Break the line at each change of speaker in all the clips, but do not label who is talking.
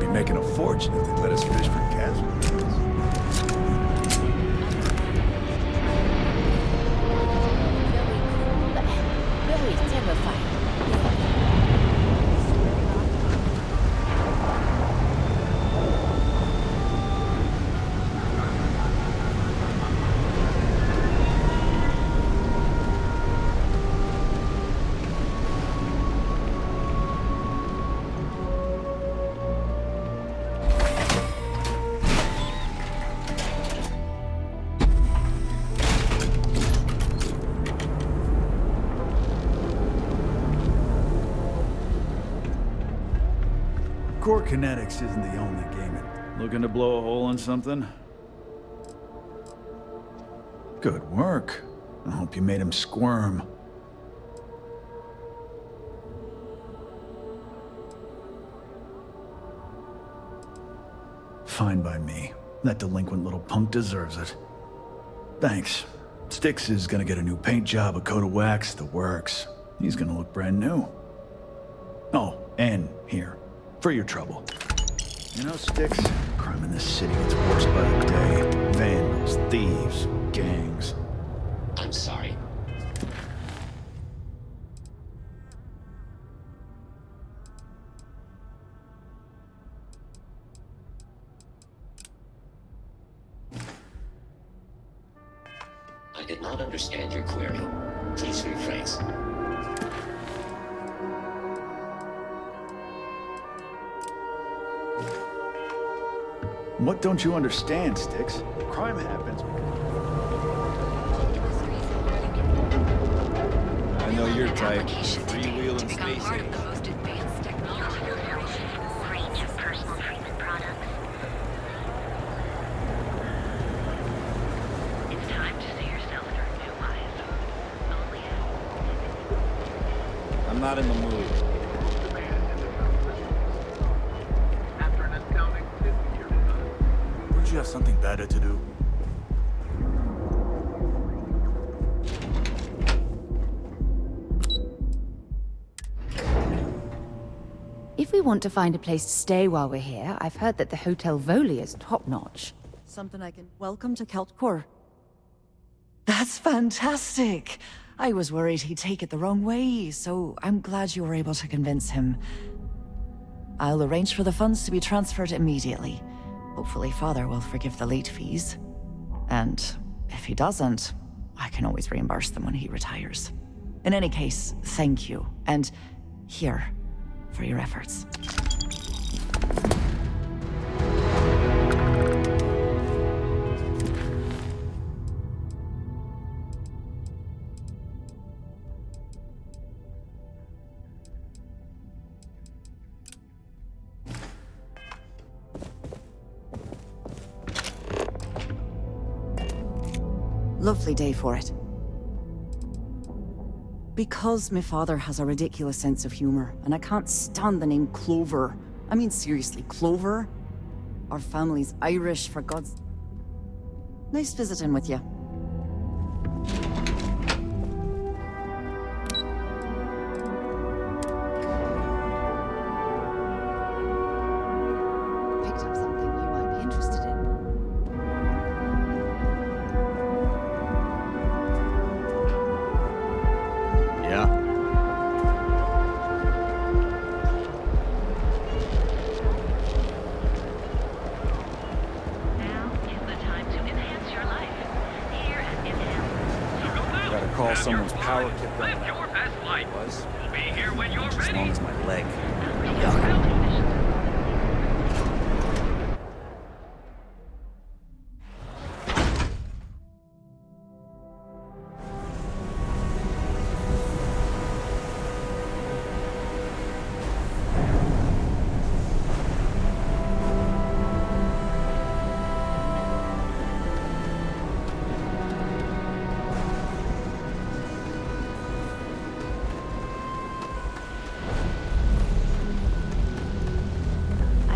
be making a fortune if they let us fish for casualties.
Very terrifying.
Core kinetics isn't the only game. Looking to blow a hole in something? Good work. I hope you made him squirm. Fine by me. That delinquent little punk deserves it. Thanks. Styx is gonna get a new paint job, a coat of wax, the works. He's gonna look brand new. Oh, and here. For your trouble. You know, Styx, crime in this city gets worse by the day. Vandals, thieves, gangs.
I'm sorry. I did not understand your query. Please rephrase.
What don't you understand, Styx? Crime happens.
I know your type. Freewheeling space age.
Range of personal treatment products. It's time to see yourself through new eyes. Only
I'm not in the mood.
You have something better to do.
If we want to find a place to stay while we're here, I've heard that the Hotel Voli is top-notch.
Something I can... Welcome to Keltcore. That's fantastic! I was worried he'd take it the wrong way, so I'm glad you were able to convince him. I'll arrange for the funds to be transferred immediately. Hopefully Father will forgive the late fees. And if he doesn't, I can always reimburse them when he retires. In any case, thank you. And here, for your efforts. Lovely day for it. Because my father has a ridiculous sense of humor, and I can't stand the name Clover. I mean, seriously, Clover? Our family's Irish, for God's... Nice visiting with you.
Picked up something you might be interested in.
Call someone's power kit going
Live your best life.
was.
We'll be here when you're
As
ready.
long as my leg.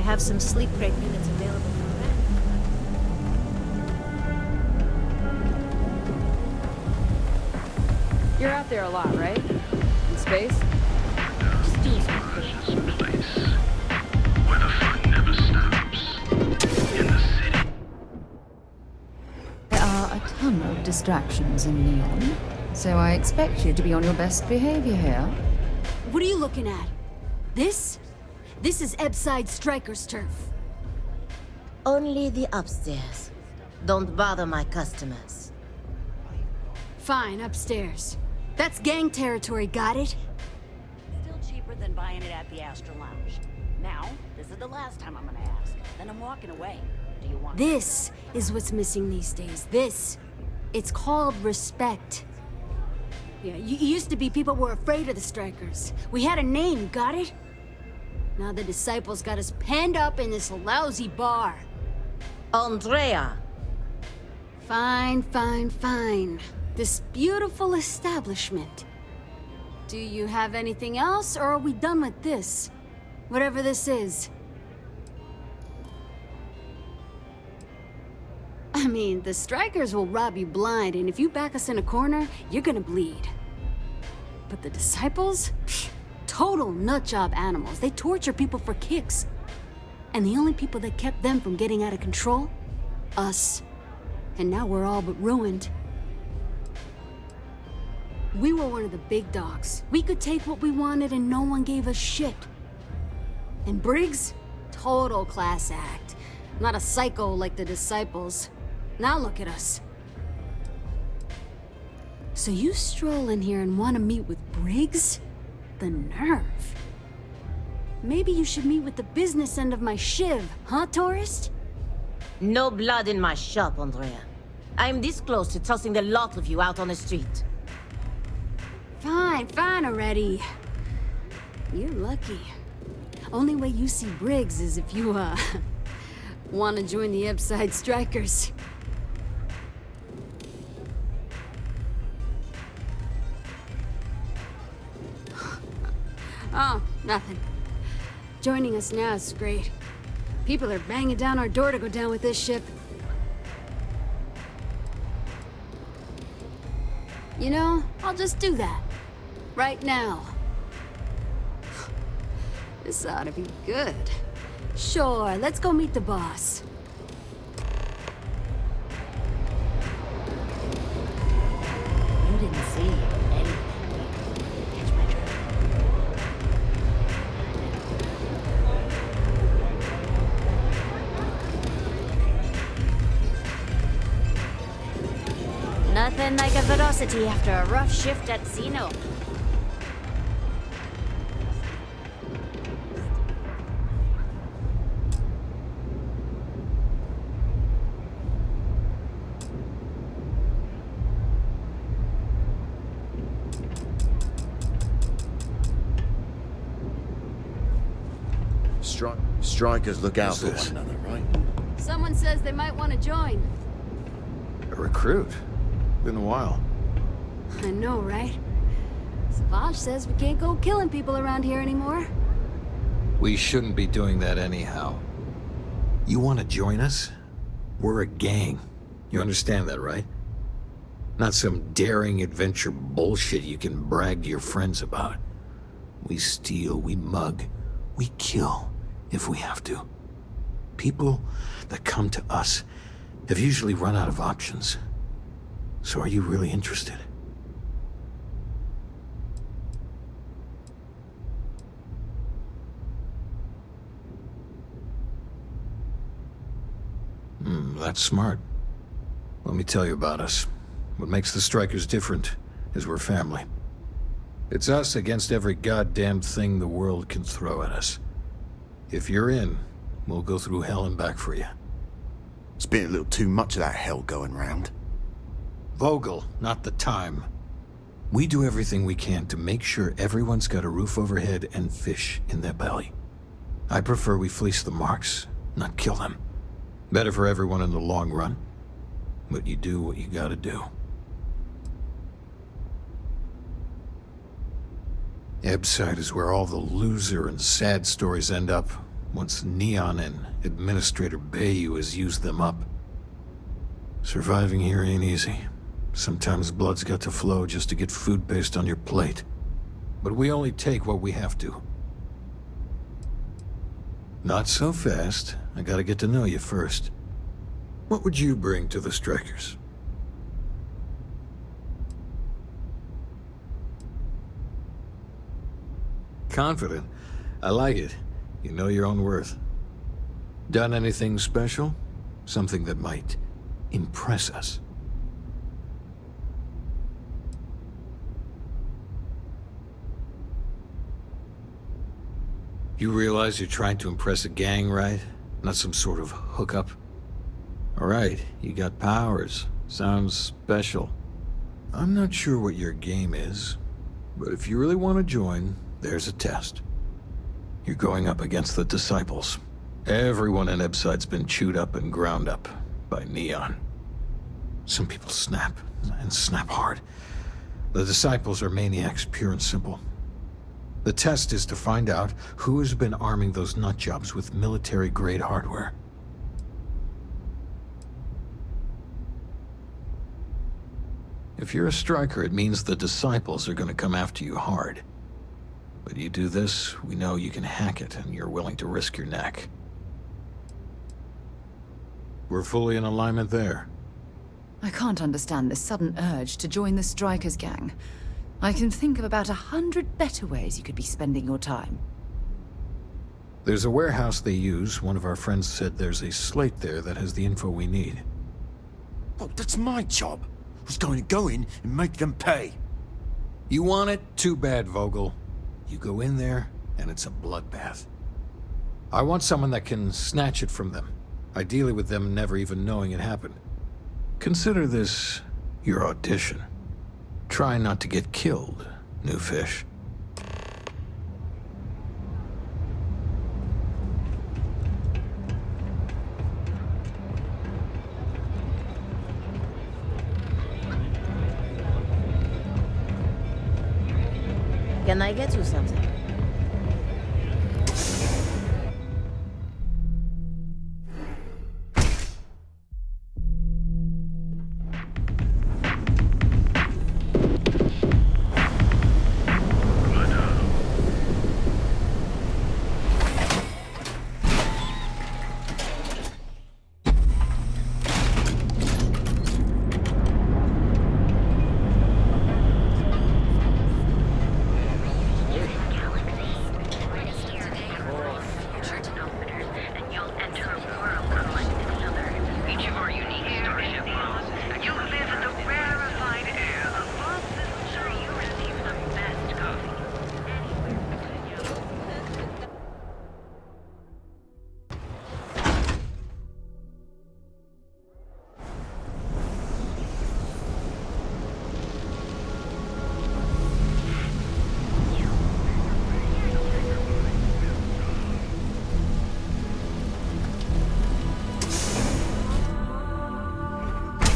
have some sleep crate units available for rent.
You're out there a lot, right? In space?
Just doing some things.
Place where the fun never
distractions in Neon, so I expect you to be on your best behavior here.
What are you looking at? This? This is Ebside Striker's turf.
Only the upstairs. Don't bother my customers.
Fine, upstairs. That's gang territory, got it?
Still cheaper than buying it at the Astra Lounge. Now, this is the last time I'm gonna ask. Then I'm walking away. Do you want...
This is what's missing these days. This. It's called respect. Yeah, used to be people were afraid of the Strikers. We had a name, got it? Now the Disciples got us penned up in this lousy bar.
Andrea!
Fine, fine, fine. This beautiful establishment. Do you have anything else, or are we done with this? Whatever this is. I mean, the Strikers will rob you blind, and if you back us in a corner, you're gonna bleed. But the Disciples? Pfft, total nutjob animals. They torture people for kicks. And the only people that kept them from getting out of control? Us. And now we're all but ruined. We were one of the big dogs. We could take what we wanted and no one gave us shit. And Briggs? Total class act. Not a psycho like the Disciples. Now look at us. So you stroll in here and want to meet with Briggs? The nerve. Maybe you should meet with the business end of my shiv, huh, tourist?
No blood in my shop, Andrea. I'm this close to tossing the lot of you out on the street.
Fine, fine already. You're lucky. Only way you see Briggs is if you, want to join the Ebside Strikers. Oh, nothing. Joining us now is great. People are banging down our door to go down with this ship. You know, I'll just do that. Right now. This ought to be good. Sure, let's go meet the boss.
You didn't see anything. Catch my drift.
Nothing like a velocity after a rough shift at Xeno.
Strikers look out for one another, right?
Someone says they might want to join.
A recruit? Been a while.
I know, right? Savage says we can't go killing people around here anymore.
We shouldn't be doing that anyhow. You want to join us? We're a gang. You understand that, right? Not some daring adventure bullshit you can brag to your friends about. We steal, we mug, we kill, if we have to. People that come to us have usually run out of options. So are you really interested? That's smart. Let me tell you about us. What makes the Strikers different is we're family. It's us against every goddamn thing the world can throw at us. If you're in, we'll go through hell and back for you.
It's been a little too much of that hell going round.
Vogel, not the time. We do everything we can to make sure everyone's got a roof overhead and fish in their belly. I prefer we fleece the marks, not kill them. Better for everyone in the long run. But you do what you gotta do. Ebside is where all the loser and sad stories end up once Neon and Administrator Bayou has used them up. Surviving here ain't easy. Sometimes blood's got to flow just to get food based on your plate. But we only take what we have to. Not so fast. I gotta get to know you first. What would you bring to the Strikers? confident. I like it. You know your own worth. Done anything special? Something that might impress us? You realize you're trying to impress a gang, right? Not some sort of hookup? Alright, you got powers. Sounds special. I'm not sure what your game is, but if you really want to join, there's a test. You're going up against the Disciples. Everyone in Ebside's been chewed up and ground up by Neon. Some people snap, and snap hard. The Disciples are maniacs, pure and simple. The test is to find out who has been arming those nutjobs with military-grade hardware. If you're a striker, it means the Disciples are going to come after you hard. But you do this, we know you can hack it, and you're willing to risk your neck. We're fully in alignment there.
I can't understand this sudden urge to join the Strikers gang. I can think of about 100 better ways you could be spending your time.
There's a warehouse they use. One of our friends said there's a slate there that has the info we need.
Oh, that's my job. I was going to go in and make them pay.
You want it? Too bad, Vogel. You go in there, and it's a bloodbath. I want someone that can snatch it from them. Ideally with them never even knowing it happened. Consider this your audition. Try not to get killed, new fish.
Can I get you something?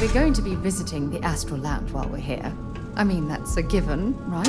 We're going to be visiting the Astral Lounge while we're here. I mean, that's a given, right?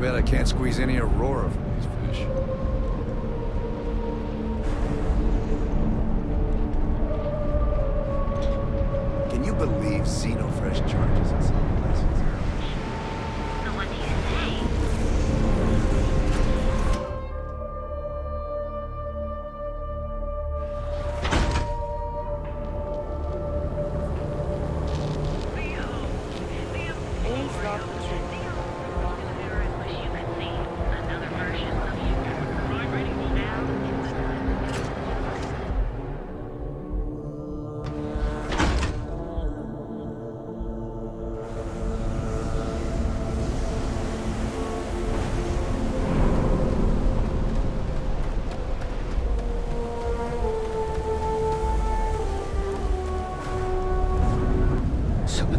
I can't squeeze any Aurora from these fish. Can you believe Xenofresh charges in some places?
So what do you say?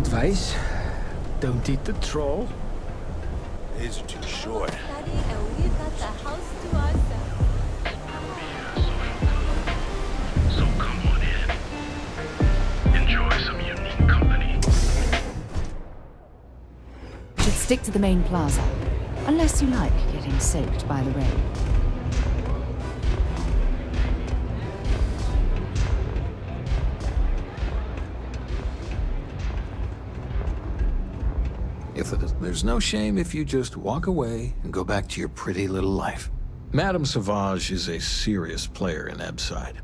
advice? Don't eat the troll.
These are too short.
Daddy, and we've got the house to ourselves.
So come on in. Enjoy some unique company.
Should stick to the main plaza, unless you like getting soaked by the rain.
There's no shame if you just walk away and go back to your pretty little life. Madame Sauvage is a serious player in Ebside.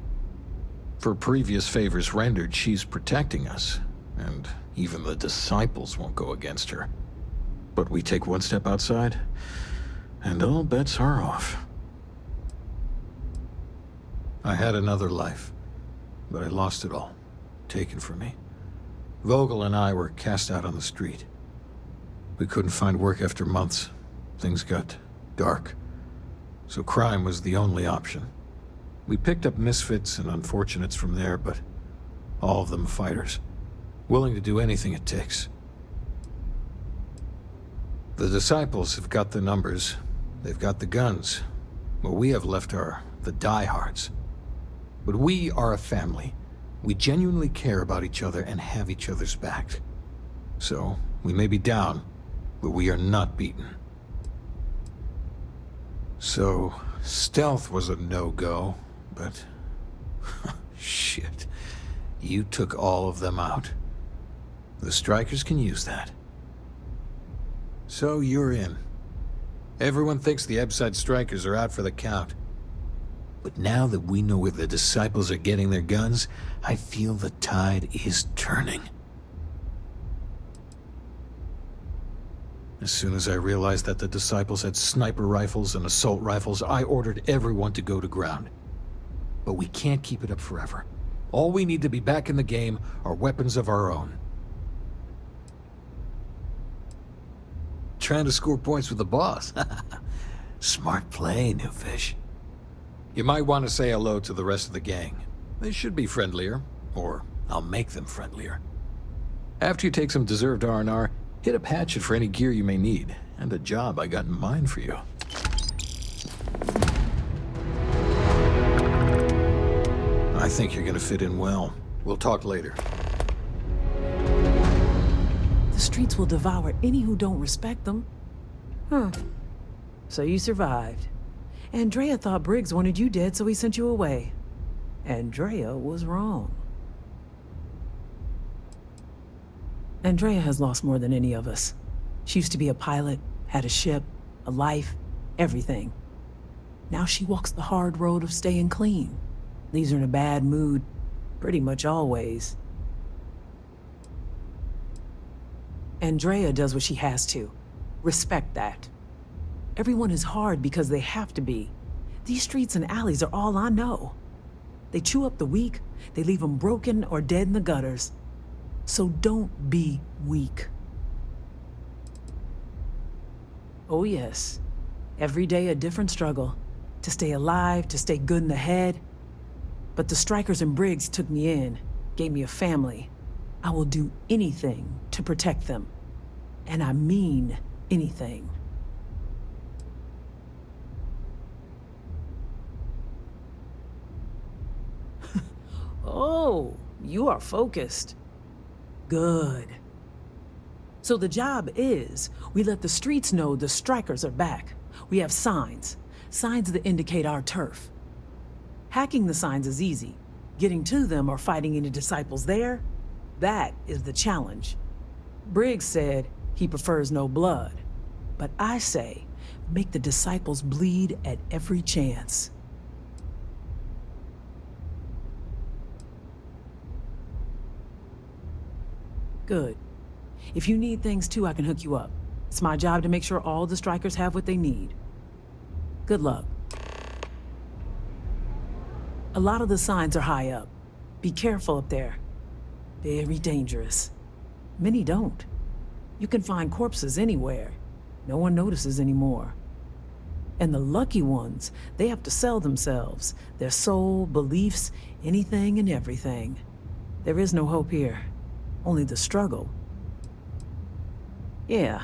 For previous favors rendered, she's protecting us, and even the disciples won't go against her. But we take one step outside, and all bets are off. I had another life, but I lost it all, taken from me. Vogel and I were cast out on the street. We couldn't find work after months. Things got dark. So crime was the only option. We picked up misfits and unfortunates from there, but all of them fighters, willing to do anything it takes. The disciples have got the numbers, they've got the guns. What we have left are the diehards. But we are a family. We genuinely care about each other and have each other's back. So, we may be down, but we are not beaten. So, stealth was a no-go, but... shit. You took all of them out. The strikers can use that. So you're in. Everyone thinks the Ebside strikers are out for the count. But now that we know where the disciples are getting their guns, I feel the tide is turning. As soon as I realized that the disciples had sniper rifles and assault rifles, I ordered everyone to go to ground. But we can't keep it up forever. All we need to be back in the game are weapons of our own. Trying to score points with the boss. Smart play, new fish. You might want to say hello to the rest of the gang. They should be friendlier, or I'll make them friendlier. After you take some deserved R&R, hit up Hatchet for any gear you may need, and a job I got in mind for you. I think you're gonna fit in well. We'll talk later.
The streets will devour any who don't respect them. Huh. So you survived. Andrea thought Briggs wanted you dead, so he sent you away. Andrea was wrong. Andrea has lost more than any of us. She used to be a pilot, had a ship, a life, everything. Now she walks the hard road of staying clean. Leaves her in a bad mood, pretty much always. Andrea does what she has to. Respect that. Everyone is hard because they have to be. These streets and alleys are all I know. They chew up the weak, they leave them broken or dead in the gutters. So don't be weak. Oh yes, every day a different struggle. To stay alive, to stay good in the head. But the strikers and Briggs took me in, gave me a family. I will do anything to protect them. And I mean anything. Oh, you are focused. Good. So the job is, we let the streets know the strikers are back. We have signs that indicate our turf. Hacking the signs is easy. Getting to them or fighting any disciples there, that is the challenge. Briggs said he prefers no blood, but I say, make the disciples bleed at every chance. Good. If you need things too, I can hook you up. It's my job to make sure all the strikers have what they need. Good luck. A lot of the signs are high up. Be careful up there. Very dangerous. Many don't. You can find corpses anywhere. No one notices anymore. And the lucky ones, they have to sell themselves, their soul, beliefs, anything and everything. There is no hope here. Only the struggle. Yeah.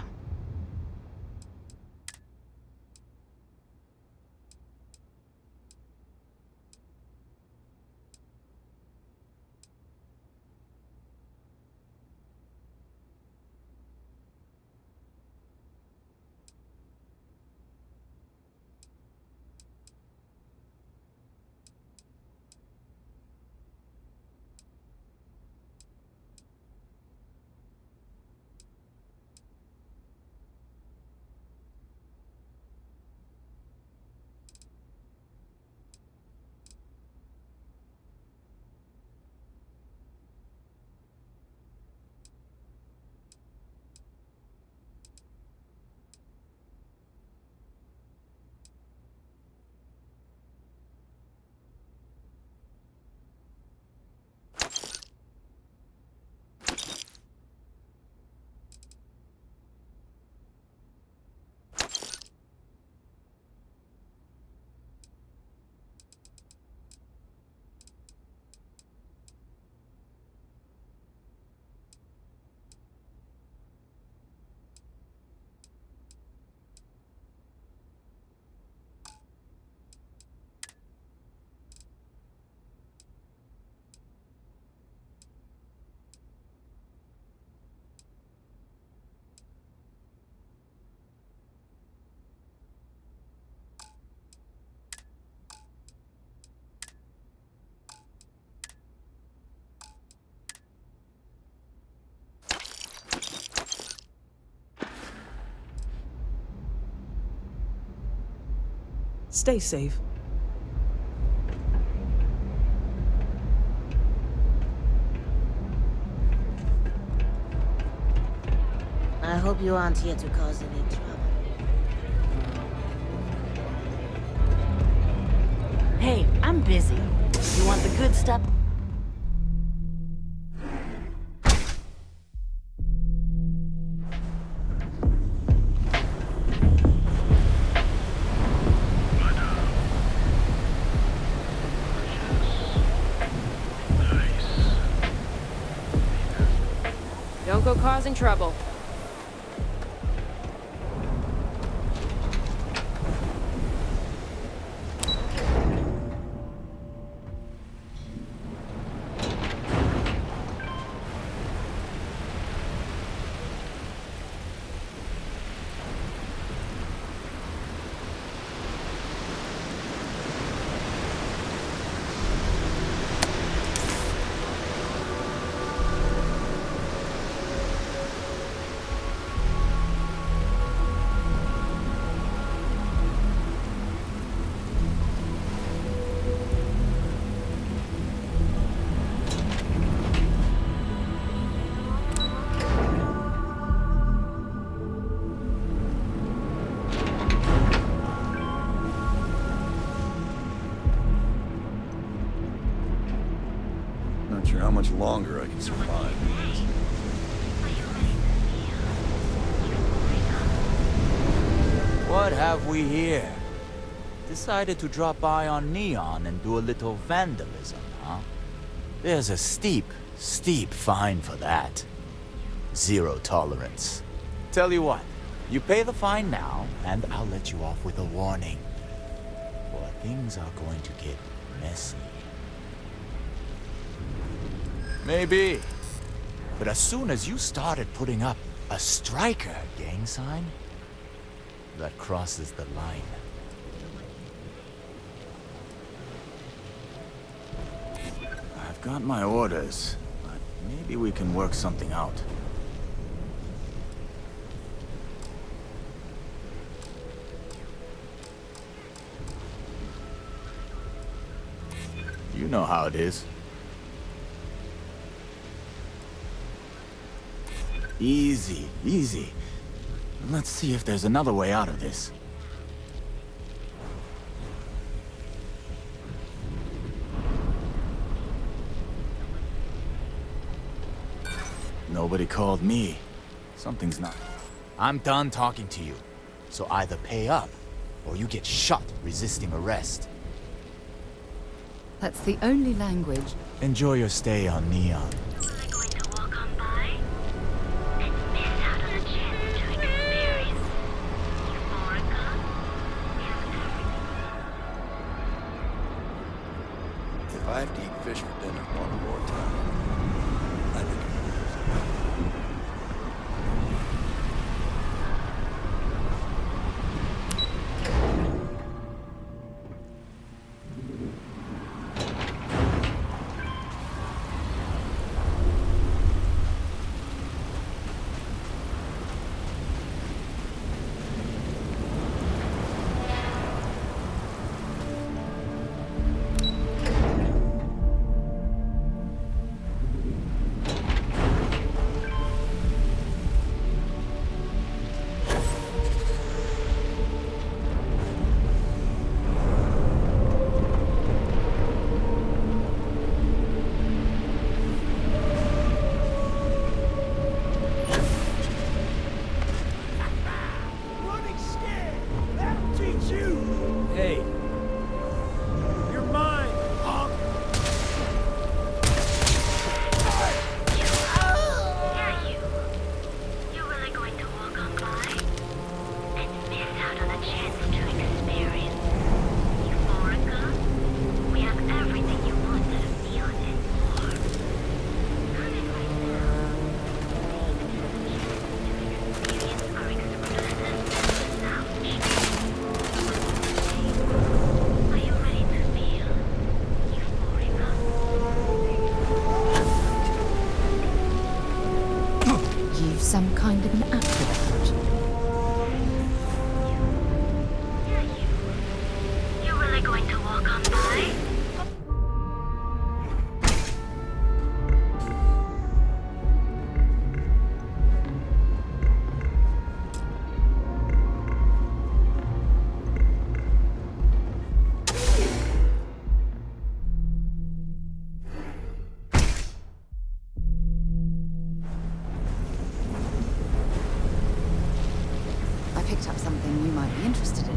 Stay safe.
I hope you aren't here to cause any trouble.
Hey, I'm busy. You want the good stuff?
Don't go causing trouble.
Not sure how much longer I can survive.
What have we here? Decided to drop by on Neon and do a little vandalism, huh? There's a steep fine for that. Zero tolerance. Tell you what, you pay the fine now, and I'll let you off with a warning. For things are going to get messy. Maybe. But as soon as you started putting up a striker gang sign, that crosses the line. I've got my orders, but maybe we can work something out. You know how it is. Easy, easy. Let's see if there's another way out of this. Nobody called me. Something's not. I'm done talking to you. So either pay up, or you get shot resisting arrest.
That's the only language.
Enjoy your stay on Neon.
Going to walk on by and miss out on a chance to
you some kind of an acrobat?
You really going to walk on by?
I picked up something you might be interested in.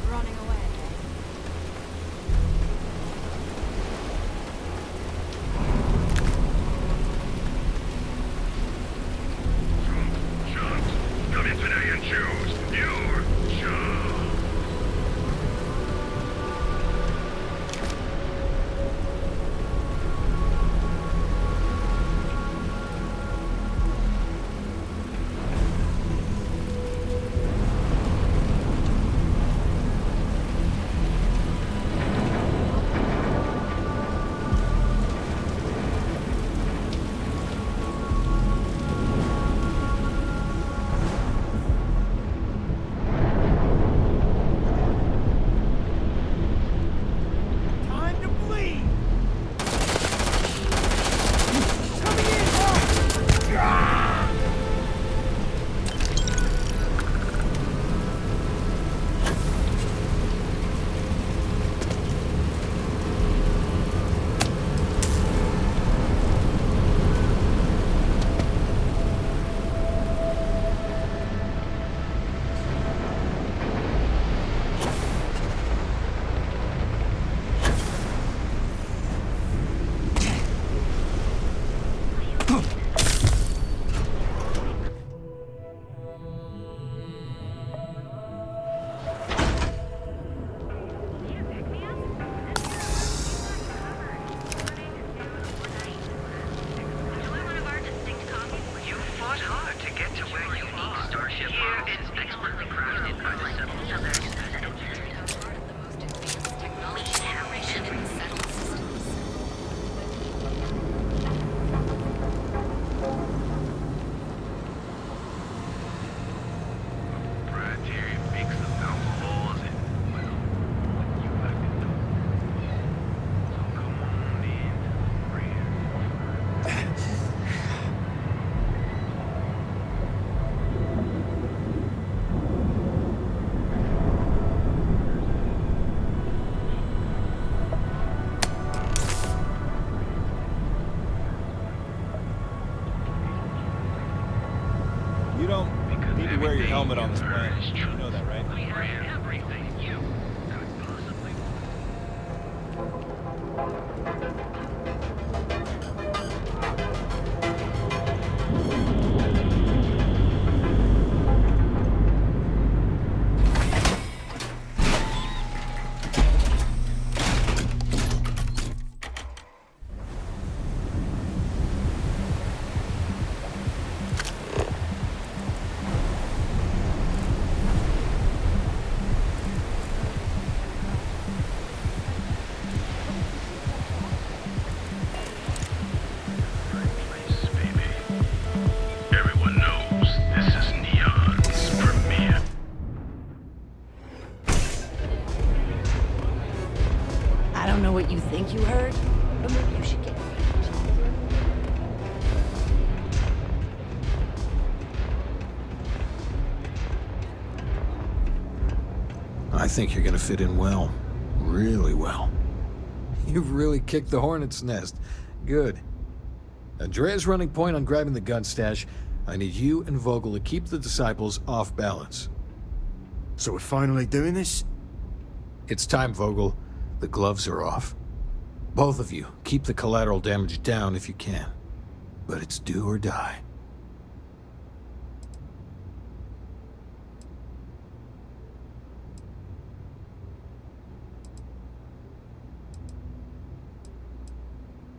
Running away.
Come in today and choose your job.
Time to bleed!
You fought hard to get to where you are. Starship here is expertly crafted by the several others. Proprietary mix of alcohols and, well, what you like to do. So come on in, friend.
You don't need to wear your helmet on this planet. You know that, right?
We have everything you could possibly want. Everyone knows this is Neon's premiere.
I don't know what you think you heard, but maybe you should get
I think you're gonna fit in well. Really well. You've really kicked the hornet's nest. Good. Andrea's running point on grabbing the gun stash. I need you and Vogel to keep the disciples off balance.
So we're finally doing this?
It's time, Vogel. The gloves are off. Both of you, keep the collateral damage down if you can. But it's do or die.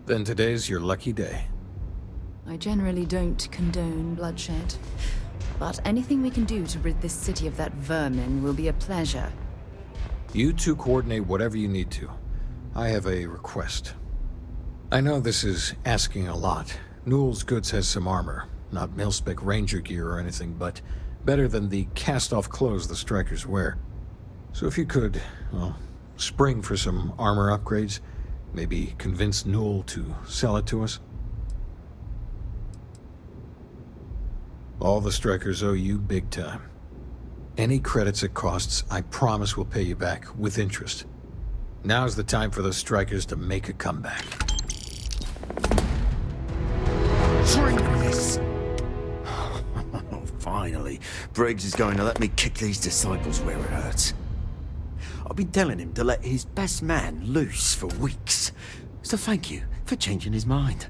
Then today's your lucky day.
I generally don't condone bloodshed, but anything we can do to rid this city of that vermin will be a pleasure.
You two coordinate whatever you need to. I have a request. I know this is asking a lot. Newell's Goods has some armor. Not mil-spec ranger gear or anything, but better than the cast-off clothes the strikers wear. So if you could, well, spring for some armor upgrades, maybe convince Newell to sell it to us. All the strikers owe you big time. Any credits it costs, I promise we'll pay you back, with interest. Now's the time for those strikers to make a comeback.
Drink this! Finally, Briggs is going to let me kick these disciples where it hurts. I've been telling him to let his best man loose for weeks. So thank you for changing his mind.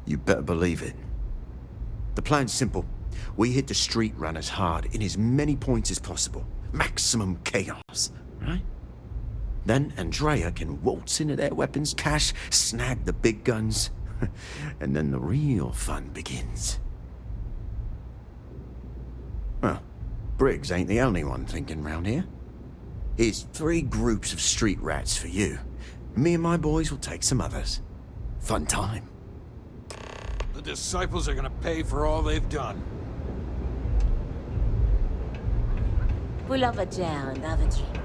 You better believe it. The plan's simple. We hit the street runners hard in as many points as possible. Maximum chaos, right? Then Andrea can waltz into their weapons cache, snag the big guns, and then the real fun begins. Well, Briggs ain't the only one thinking round here. Here's 3 groups of street rats for you. Me and my boys will take some others. Fun time.
The disciples are gonna pay for all they've done.
Pull over chair and have a drink.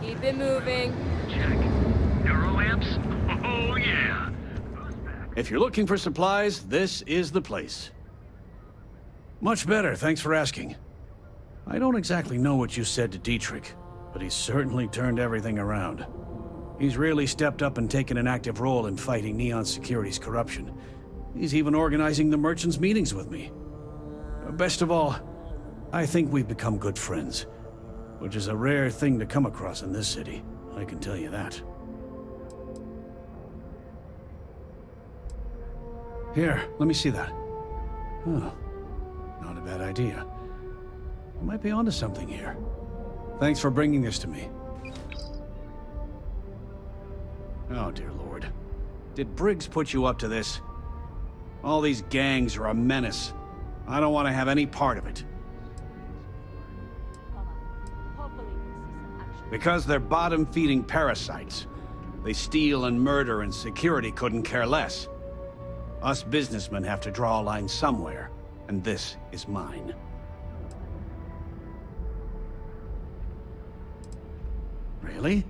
Keep it moving.
Check. Neuro amps? Oh, yeah.
If you're looking for supplies, this is the place. Much better, thanks for asking. I don't exactly know what you said to Dietrich, but he's certainly turned everything around. He's really stepped up and taken an active role in fighting Neon Security's corruption. He's even organizing the merchants' meetings with me. Best of all, I think we've become good friends, which is a rare thing to come across in this city, I can tell you that. Here, let me see that. Oh, not a bad idea. I might be onto something here. Thanks for bringing this to me. Oh, dear Lord. Did Briggs put you up to this? All these gangs are a menace. I don't want to have any part of it. Because they're bottom-feeding parasites. They steal and murder, and security couldn't care less. Us businessmen have to draw a line somewhere, and this is mine. Really?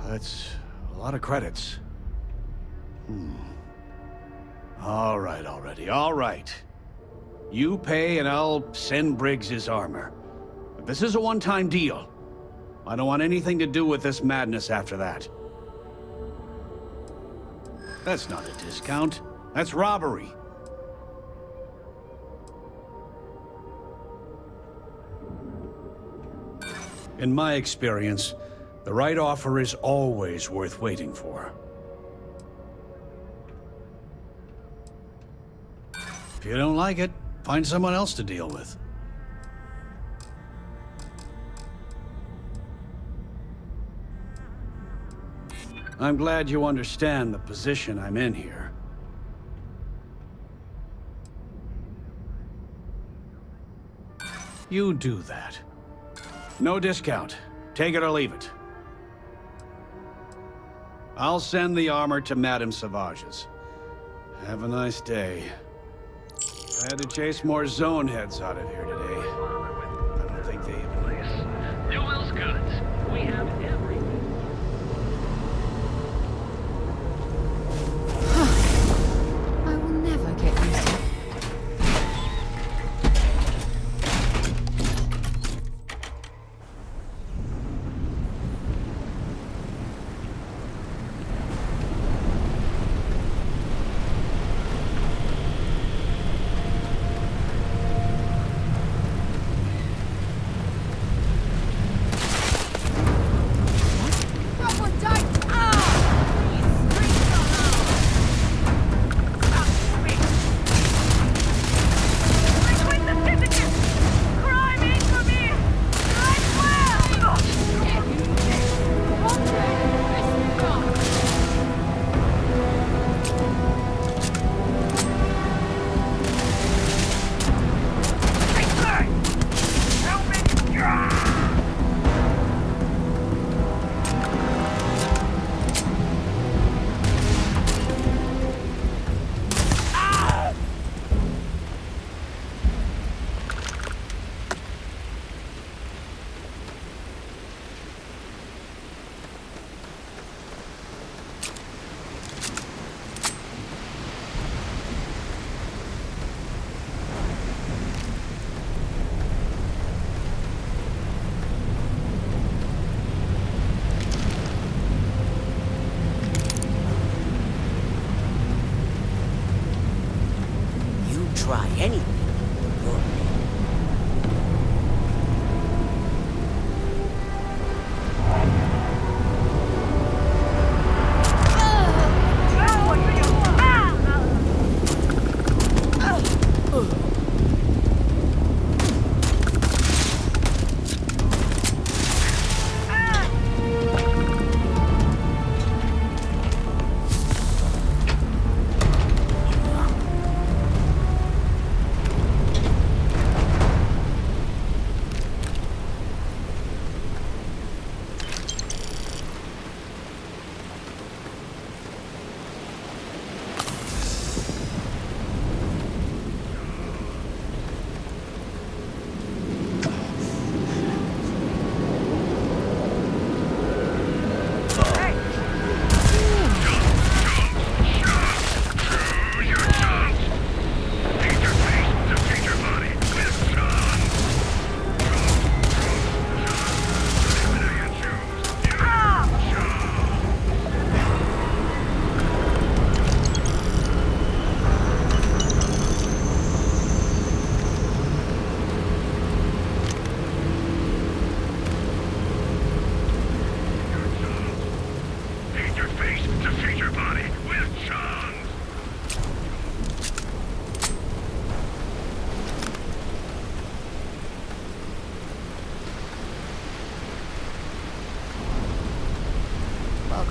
That's a lot of credits. All right, all right. You pay and I'll send Briggs his armor. But this is a one-time deal. I don't want anything to do with this madness after that. That's not a discount. That's robbery. In my experience, the right offer is always worth waiting for. If you don't like it, find someone else to deal with. I'm glad you understand the position I'm in here. You do that. No discount. Take it or leave it. I'll send the armor to Madame Savage's. Have a nice day. I had to chase more zone heads out of here today. I don't think they even...
You will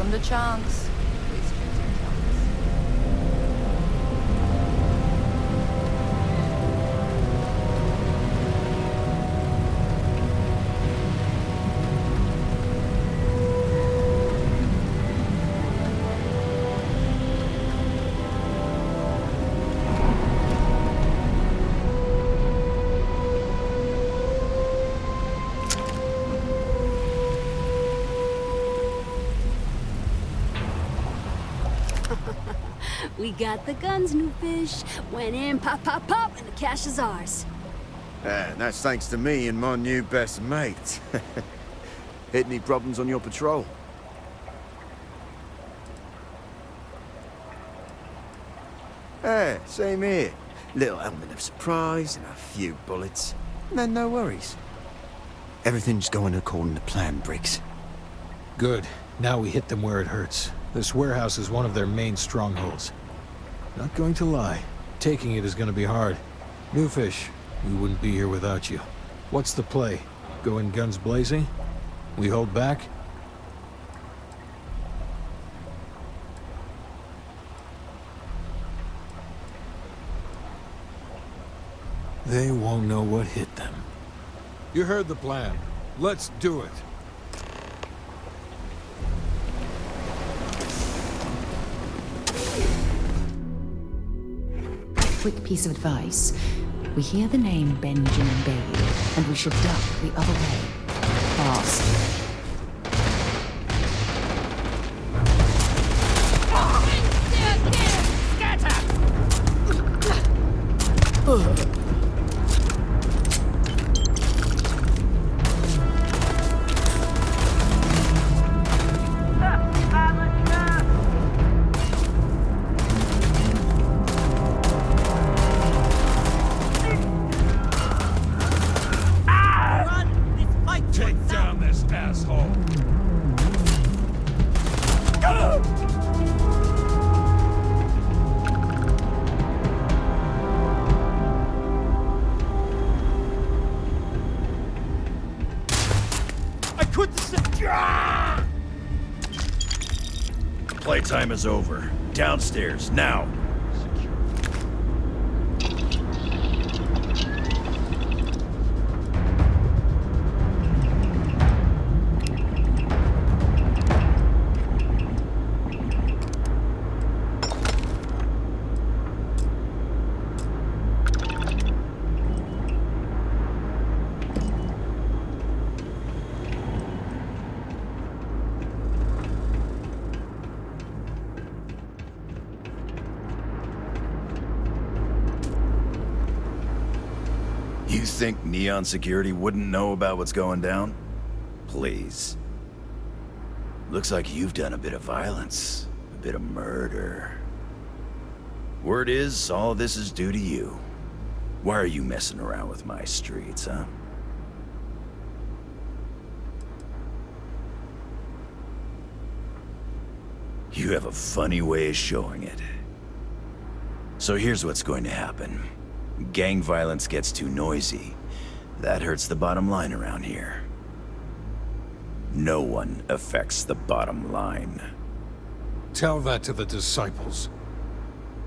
Stand a chance.
We got the guns, new fish. Went in, pop, pop, pop, and the cash is ours.
And that's thanks to me and my new best mate. Hit any problems on your patrol? Same here. Little element of surprise and a few bullets. And then no worries. Everything's going according to plan, Briggs.
Good. Now we hit them where it hurts. This warehouse is one of their main strongholds. Not going to lie. Taking it is going to be hard. New fish, we wouldn't be here without you. What's the play? Go in guns blazing? We hold back? They won't know what hit them.
You heard the plan. Let's do it.
Quick piece of advice. We hear the name Benjamin Babe, and we should duck the other way. Fast.
Playtime is over. Downstairs, now! You think Neon Security wouldn't know about what's going down? Please. Looks like you've done a bit of violence, a bit of murder. Word is, all of this is due to you. Why are you messing around with my streets, huh? You have a funny way of showing it. So here's what's going to happen. Gang violence gets too noisy. That hurts the bottom line around here. No one affects the bottom line.
Tell that to the disciples.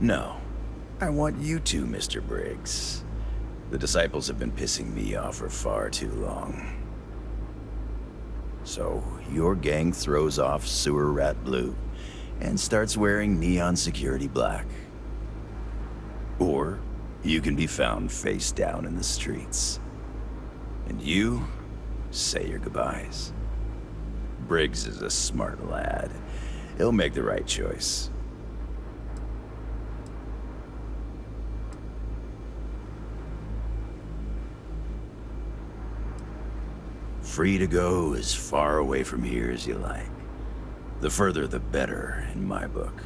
No. I want you to, Mr. Briggs. The disciples have been pissing me off for far too long. So, your gang throws off Sewer Rat Blue and starts wearing Neon Security Black. Or you can be found face down in the streets. And you say your goodbyes. Briggs is a smart lad. He'll make the right choice. Free to go as far away from here as you like. The further the better, in my book.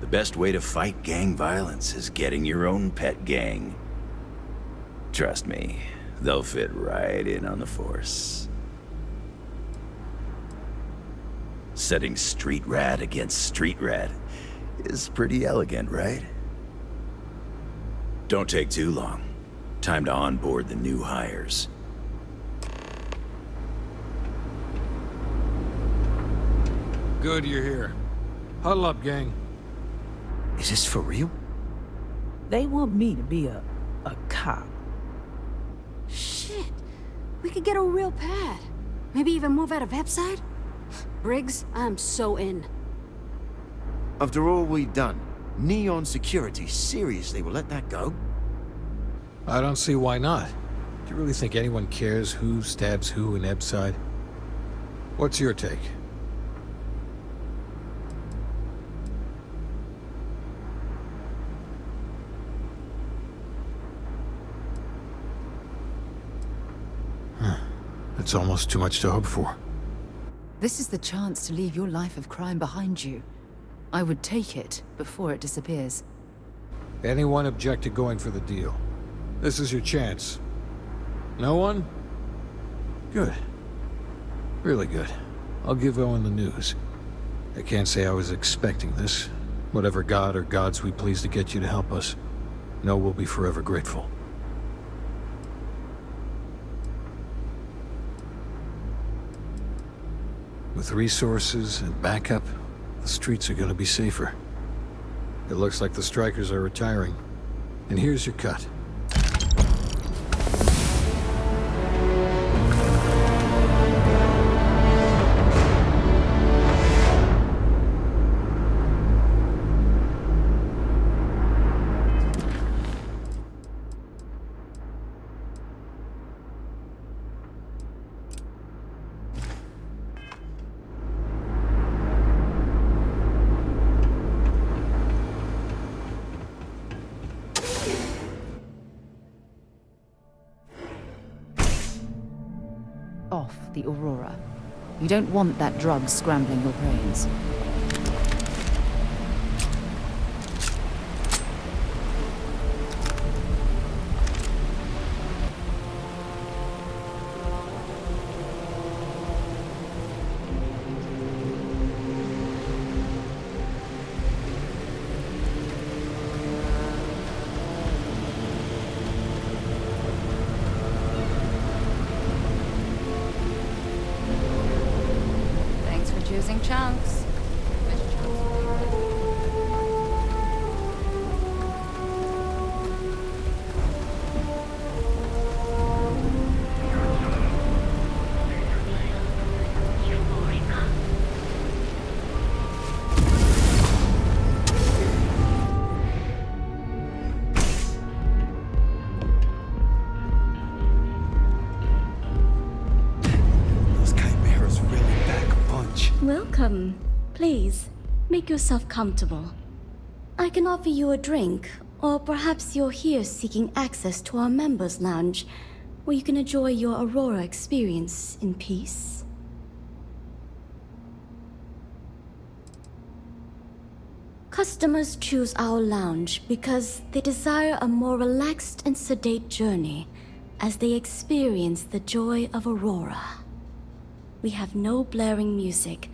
The best way to fight gang violence is getting your own pet gang. Trust me, they'll fit right in on the force. Setting street rat against street rat is pretty elegant, right? Don't take too long. Time to onboard the new hires.
Good you're here. Huddle up, gang.
Is this for real?
They want me to be a cop.
Shit. We could get a real pad. Maybe even move out of website? Briggs, I'm so in.
After all we've done, Neon Security seriously will let that go?
I don't see why not. Do you really think anyone cares who stabs who in Ebside? What's your take? It's almost too much to hope for.
This is the chance to leave your life of crime behind you. I would take it before it disappears.
Anyone object to going for the deal? This is your chance. No one? Good. Really good. I'll give Owen the news. I can't say I was expecting this. Whatever god or gods we please to get you to help us, know we'll be forever grateful. With resources and backup, the streets are gonna be safer. It looks like the strikers are retiring. And here's your cut.
Off the Aurora. You don't want that drug scrambling your brains.
Choosing chunks.
Welcome. Please, make yourself comfortable. I can offer you a drink, or perhaps you're here seeking access to our members' lounge, where you can enjoy your Aurora experience in peace. Customers choose our lounge because they desire a more relaxed and sedate journey as they experience the joy of Aurora. We have no blaring music,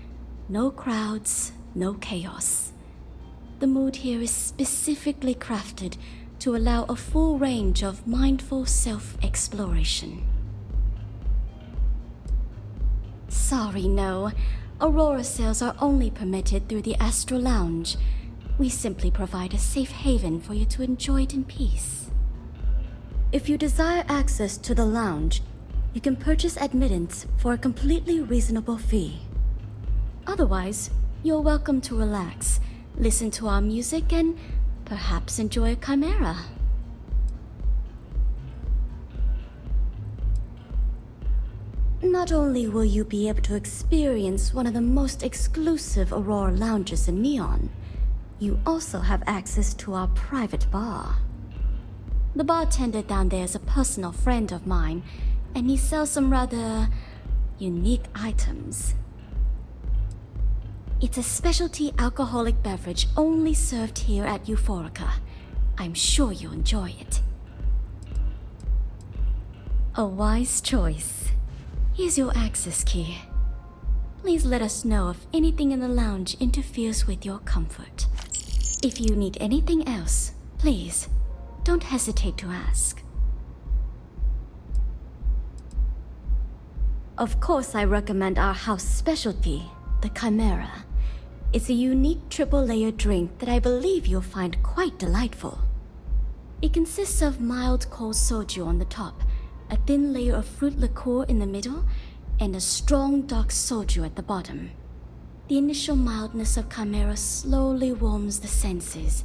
no crowds, no chaos. The mood here is specifically crafted to allow a full range of mindful self-exploration. Sorry, no. Aurora sales are only permitted through the Astral Lounge. We simply provide a safe haven for you to enjoy it in peace. If you desire access to the lounge, you can purchase admittance for a completely reasonable fee. Otherwise, you're welcome to relax, listen to our music, and perhaps enjoy a chimera. Not only will you be able to experience one of the most exclusive Aurora lounges in Neon, you also have access to our private bar. The bartender down there is a personal friend of mine, and he sells some rather unique items. It's a specialty alcoholic beverage only served here at Euphorica. I'm sure you'll enjoy it. A wise choice. Here's your access key. Please let us know if anything in the lounge interferes with your comfort. If you need anything else, please, don't hesitate to ask. Of course, I recommend our house specialty, the Chimera. It's a unique triple-layer drink that I believe you'll find quite delightful. It consists of mild cold soju on the top, a thin layer of fruit liqueur in the middle, and a strong dark soju at the bottom. The initial mildness of Chimera slowly warms the senses,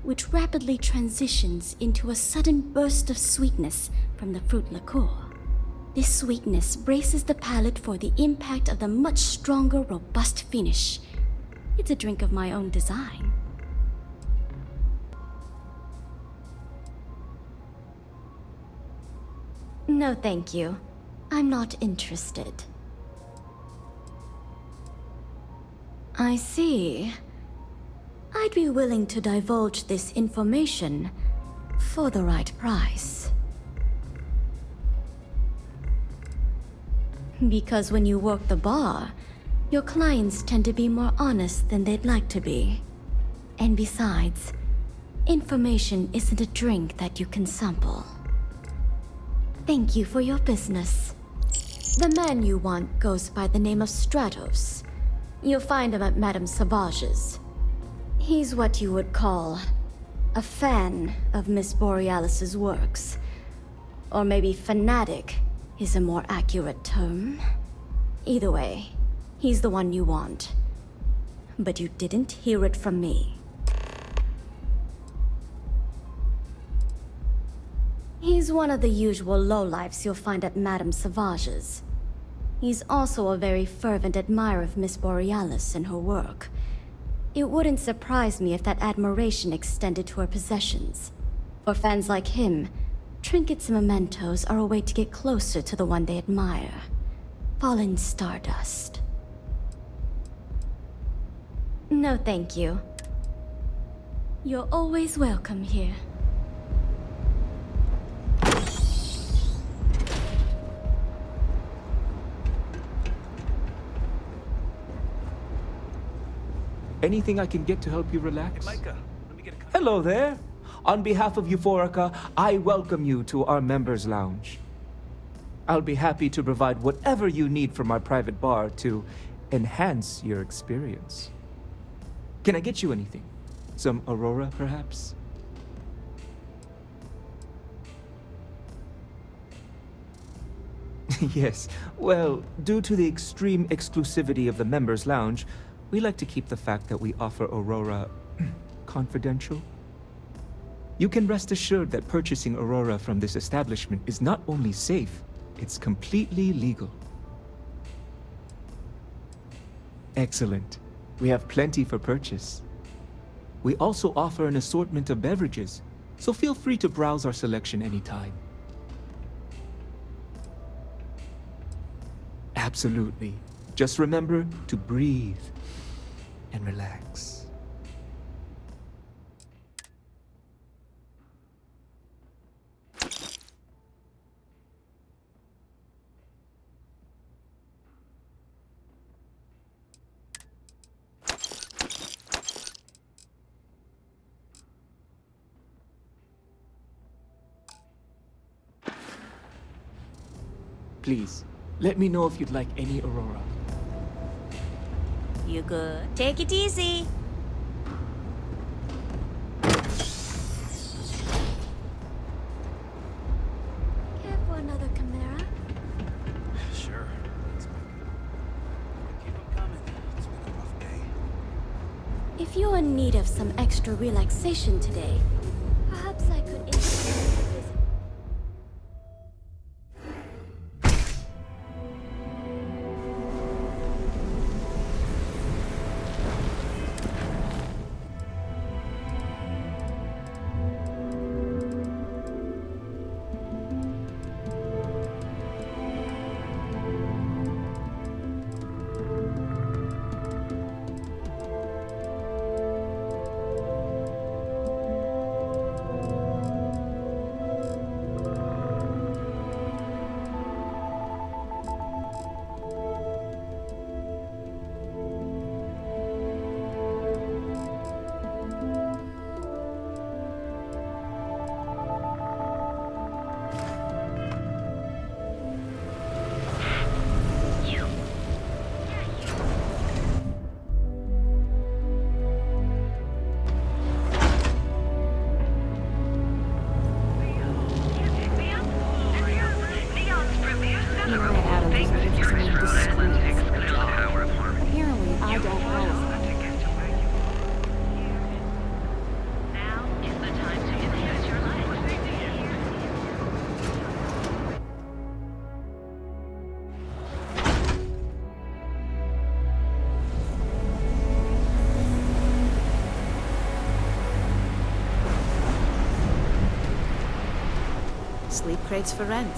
which rapidly transitions into a sudden burst of sweetness from the fruit liqueur. This sweetness braces the palate for the impact of the much stronger, robust finish. It's a drink of my own design. No, thank you. I'm not interested. I see. I'd be willing to divulge this information for the right price. Because when you work the bar, your clients tend to be more honest than they'd like to be. And besides, information isn't a drink that you can sample. Thank you for your business. The man you want goes by the name of Stratos. You'll find him at Madame Sauvage's. He's what you would call a fan of Miss Borealis's works. Or maybe fanatic is a more accurate term. Either way, he's the one you want. But you didn't hear it from me. He's one of the usual lowlifes you'll find at Madame Sauvage's. He's also a very fervent admirer of Miss Borealis and her work. It wouldn't surprise me if that admiration extended to her possessions. For fans like him, trinkets and mementos are a way to get closer to the one they admire. Fallen stardust. No, thank you. You're always welcome here.
Anything I can get to help you relax? Hey, Micah, let me get a Hello there. On behalf of Euphorica, I welcome you to our members' lounge. I'll be happy to provide whatever you need from our private bar to enhance your experience. Can I get you anything? Some Aurora, perhaps? Yes. Well, due to the extreme exclusivity of the members' lounge, we like to keep the fact that we offer Aurora confidential. You can rest assured that purchasing Aurora from this establishment is not only safe, it's completely legal. Excellent. We have plenty for purchase. We also offer an assortment of beverages, so feel free to browse our selection anytime. Absolutely. Just remember to breathe and relax. Please, let me know if you'd like any Aurora.
You good? Take it easy.
Care for another Chimera?
Sure. Keep them coming. It's been a rough day.
If you're in need of some extra relaxation today, perhaps I could introduce you to visit.
sleep crates for rent.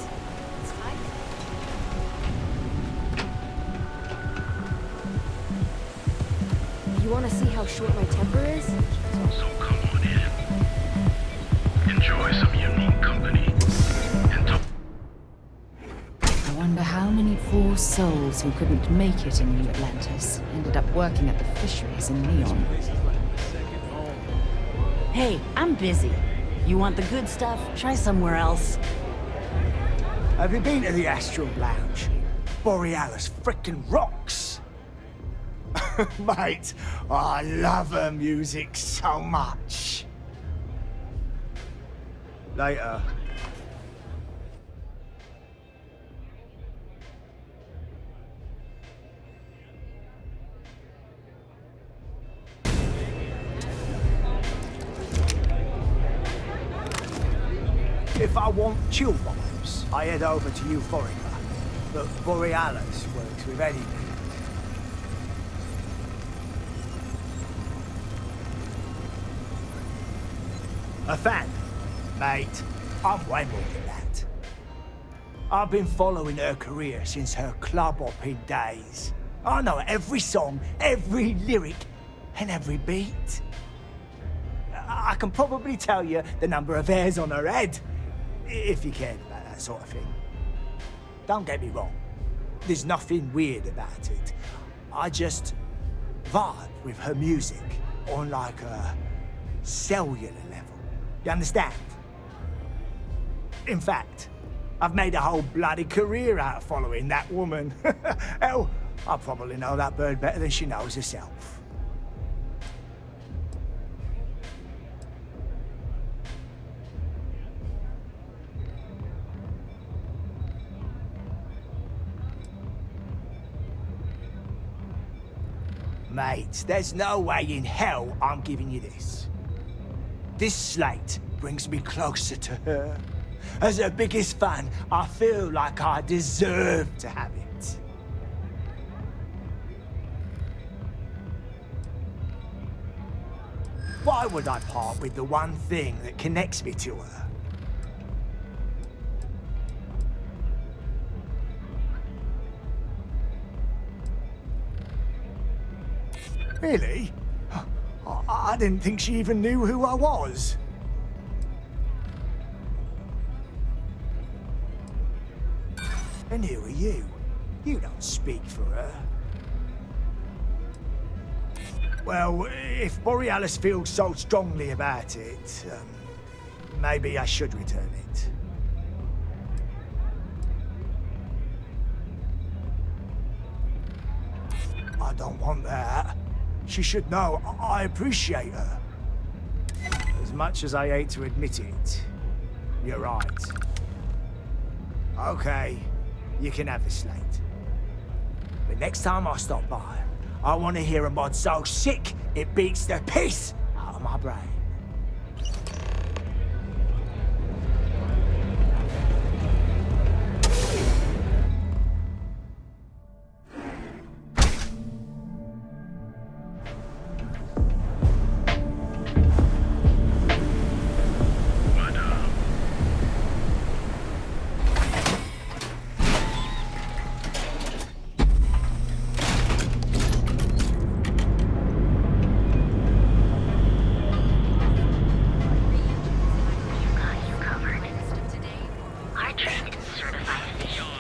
You want to see how short my temper is?
So come on in. Enjoy some unique company. And talk.
I wonder how many poor souls who couldn't make it in New Atlantis ended up working at the fisheries in Neon.
Hey, I'm busy. You want the good stuff? Try somewhere else.
Have you been to the Astral Lounge? Borealis frickin' rocks! Mate, I love her music so much. Later. If I want chill vibes, I head over to Euphorica. But Borealis works with anything. A fan, mate. I'm way more than that. I've been following her career since her club hopping days. I know every song, every lyric, and every beat. I can probably tell you the number of hairs on her head, if you cared about that sort of thing. Don't get me wrong. There's nothing weird about it. I just vibe with her music on like a cellular level. You understand? In fact, I've made a whole bloody career out of following that woman. Hell, I probably know that bird better than she knows herself. Mate, there's no way in hell I'm giving you this. This slate brings me closer to her. As her biggest fan, I feel like I deserve to have it. Why would I part with the one thing that connects me to her? Really? I didn't think she even knew who I was. And who are you? You don't speak for her. Well, if Borealis feels so strongly about it, maybe I should return it. I don't want that. She should know I appreciate her. As much as I hate to admit it, you're right. Okay, you can have the slate. But next time I stop by, I want to hear a mod so sick it beats the piss out of my brain.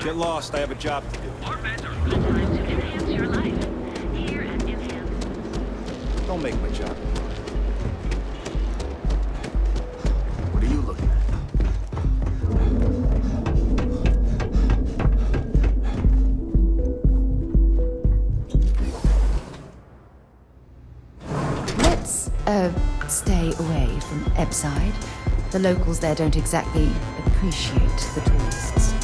Get lost, I have a job to do. Don't make my job.
What are you looking
Let's, stay away from Ebside. The locals there don't exactly appreciate the tourists.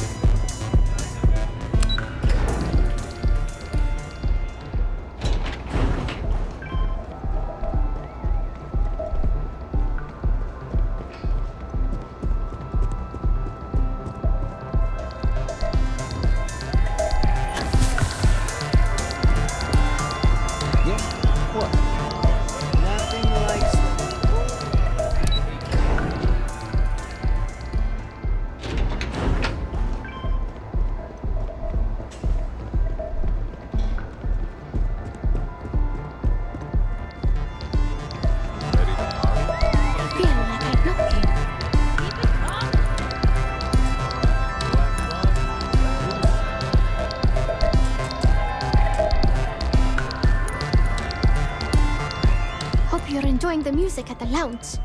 enjoying the music at the lounge.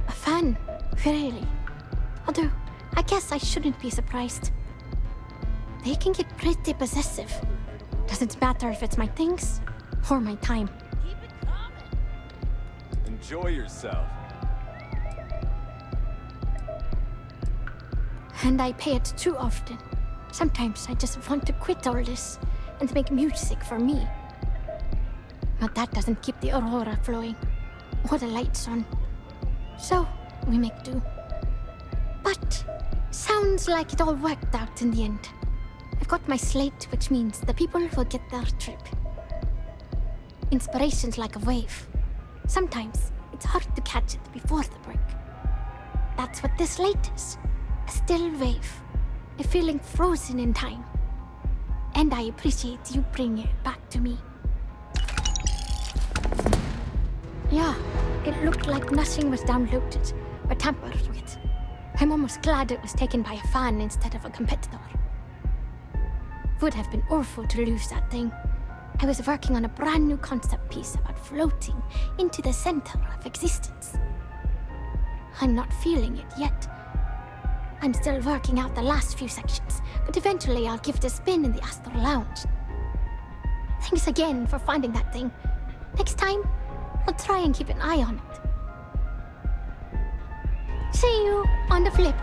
A fan, really. Although, I guess I shouldn't be surprised. They can get pretty possessive. Doesn't matter if it's my things or my time.
Enjoy yourself.
And I pay it too often. Sometimes I just want to quit all this and make music for me. But that doesn't keep the aurora flowing or the lights on. So, we make do. But, sounds like it all worked out in the end. I've got my slate, which means the people will get their trip. Inspiration's like a wave. Sometimes, it's hard to catch it before the break. That's what this slate is. A still wave. A feeling frozen in time. And I appreciate you bringing it back to me. Yeah, it looked like nothing was downloaded or tampered with. I'm almost glad it was taken by a fan instead of a competitor. Would have been awful to lose that thing. I was working on a brand new concept piece about floating into the center of existence. I'm not feeling it yet. I'm still working out the last few sections, but eventually I'll give it a spin in the Astral Lounge. Thanks again for finding that thing. Next time, I'll try and keep an eye on it. See you on the flip.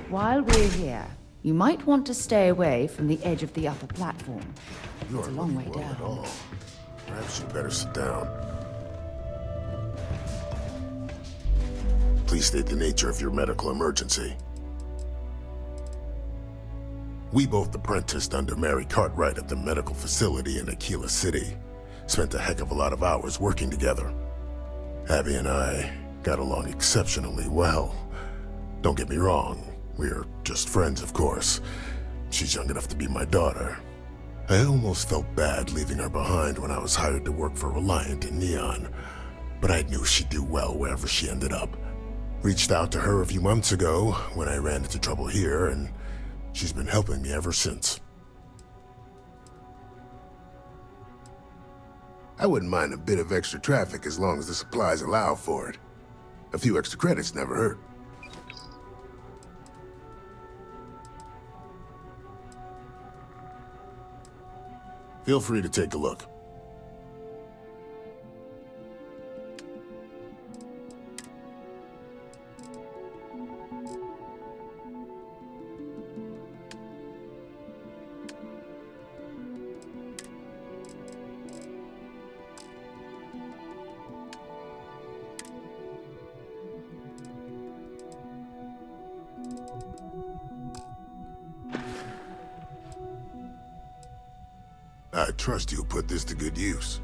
While we're here, you might want to stay away from the edge of the upper platform. It's a long way down.
Perhaps you better sit down. Please state the nature of your medical emergency. We both apprenticed under Mary Cartwright at the medical facility in Aquila City. Spent a heck of a lot of hours working together. Abby and I got along exceptionally well. Don't get me wrong, we're just friends, of course. She's young enough to be my daughter. I almost felt bad leaving her behind when I was hired to work for Reliant in Neon, but I knew she'd do well wherever she ended up. Reached out to her a few months ago when I ran into trouble here, and she's been helping me ever since.
I wouldn't mind a bit of extra traffic as long as the supplies allow for it. A few extra credits never hurt.
Feel free to take a look. I trust you'll put this to good use.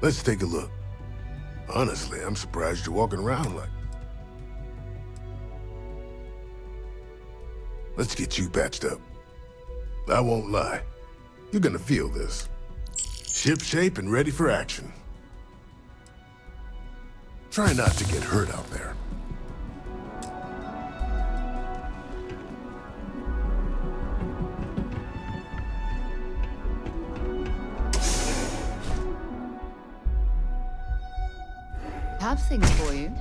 Let's take a look. Honestly, I'm surprised you're walking around like... Let's get you patched up. I won't lie. You're gonna feel this. Ship shape and ready for action. Try not to get hurt out there.
Have things for you.